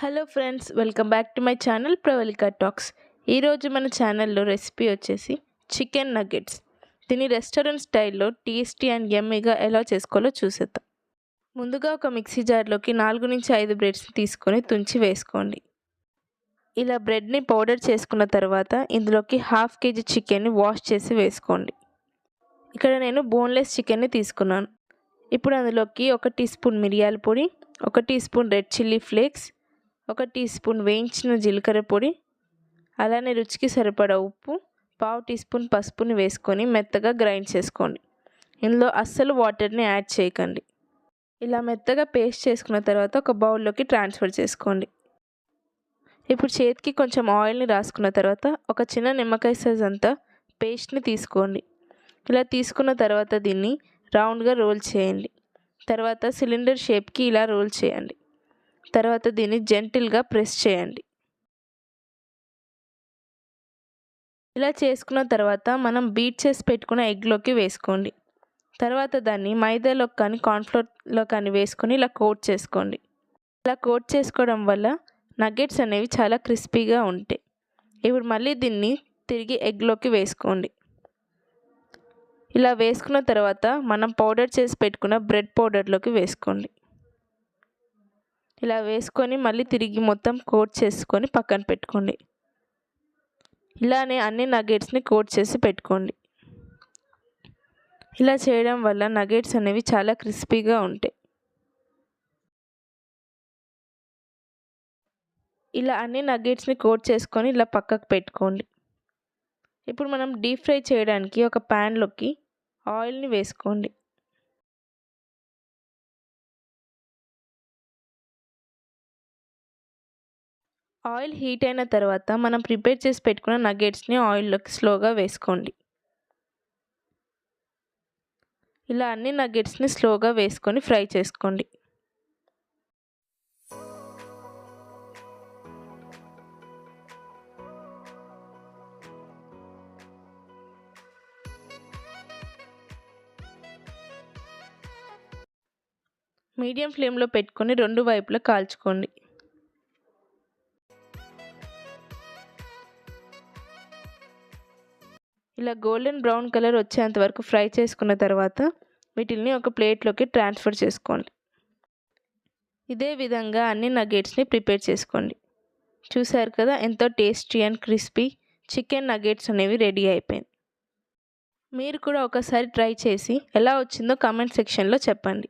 Hello friends, welcome back to my channel Pravalika talks. ఈరోజు మన ఛానల్లో రెసిపీ వచ్చేసి చికెన్ నగ్గెట్స్. దీన్ని రెస్టారెంట్ స్టైల్లో టేస్టీ అండ్ యమ్మీగా ఎలా చేసుకోవాలో చూసేద్దాం. ముందుగా ఒక మిక్సీ జార్లోకి 4-5 బ్రెడ్స్ని తీసుకొని తుంచి వేసుకోండి. ఇలా బ్రెడ్ని పౌడర్ చేసుకున్న తర్వాత ఇందులోకి 1/2 kg చికెన్ని వాష్ చేసి వేసుకోండి. ఇక్కడ నేను బోన్లెస్ చికెన్ని తీసుకున్నాను. ఇప్పుడు అందులోకి 1 టీ స్పూన్ మిరియాల పొడి, 1 teaspoon red chilli flakes, 1 teaspoon వేయించిన జీలకర్ర పొడి, అలానే రుచికి సరిపడా ఉప్పు, 1/2 టీ స్పూన్ పసుపుని వేసుకొని మెత్తగా గ్రైండ్ చేసుకోండి. ఇందులో అస్సలు వాటర్ని యాడ్ చేయకండి. ఇలా మెత్తగా పేస్ట్ చేసుకున్న తర్వాత ఒక బౌల్లోకి ట్రాన్స్ఫర్ చేసుకోండి. ఇప్పుడు చేతికి కొంచెం ఆయిల్ని రాసుకున్న తర్వాత ఒక చిన్న నిమ్మకాయ సైజ్ అంతా పేస్ట్ని తీసుకోండి. ఇలా తీసుకున్న తర్వాత దీన్ని రౌండ్గా రోల్ చేయండి. తర్వాత సిలిండర్ షేప్కి ఇలా రోల్ చేయండి. తర్వాత దీన్ని జెంటిల్గా ప్రెస్ చేయండి. ఇలా చేసుకున్న తర్వాత మనం బీట్ చేసి పెట్టుకున్న ఎగ్లోకి వేసుకోండి. తర్వాత దాన్ని మైదాలో కానీ కార్న్ఫ్లోర్లో కానీ వేసుకొని ఇలా కోట్ చేసుకోండి. ఇలా కోట్ చేసుకోవడం వల్ల నగ్గెట్స్ అనేవి చాలా క్రిస్పీగా ఉంటాయి. ఇప్పుడు మళ్ళీ దీన్ని తిరిగి ఎగ్లోకి వేసుకోండి. ఇలా వేసుకున్న తర్వాత మనం పౌడర్ చేసి పెట్టుకున్న బ్రెడ్ పౌడర్లోకి వేసుకోండి. ఇలా వేసుకొని మళ్ళీ తిరిగి మొత్తం కోట్ చేసుకొని పక్కన పెట్టుకోండి. ఇలానే అన్ని నగ్గెట్స్ని కోట్ చేసి పెట్టుకోండి. ఇలా చేయడం వల్ల నగ్గెట్స్ అనేవి చాలా క్రిస్పీగా ఉంటాయి. ఇలా అన్ని నగ్గెట్స్ని కోట్ చేసుకొని ఇలా పక్కకు పెట్టుకోండి. ఇప్పుడు మనం డీప్ ఫ్రై చేయడానికి ఒక ప్యాన్లోకి ఆయిల్ని వేసుకోండి. ఆయిల్ హీట్ అయిన తర్వాత మనం ప్రిపేర్ చేసి పెట్టుకున్న నగ్గెట్స్ని ఆయిల్లోకి స్లోగా వేసుకోండి. ఇలా అన్ని నగ్గెట్స్ని స్లోగా వేసుకొని ఫ్రై చేసుకోండి. మీడియం ఫ్లేమ్లో పెట్టుకొని 2 వైపులా కాల్చుకోండి. ఇలా గోల్డెన్ బ్రౌన్ కలర్ వచ్చేంత వరకు ఫ్రై చేసుకున్న తర్వాత వీటిని ఒక ప్లేట్లోకి ట్రాన్స్ఫర్ చేసుకోండి. ఇదే విధంగా అన్ని నగ్గెట్స్ని ప్రిపేర్ చేసుకోండి. చూసారు కదా, ఎంతో tasty and crispy chicken nuggets అనేవి రెడీ అయిపోయింది. మీరు కూడా ఒకసారి ట్రై చేసి ఎలా వచ్చిందో కామెంట్ సెక్షన్లో చెప్పండి.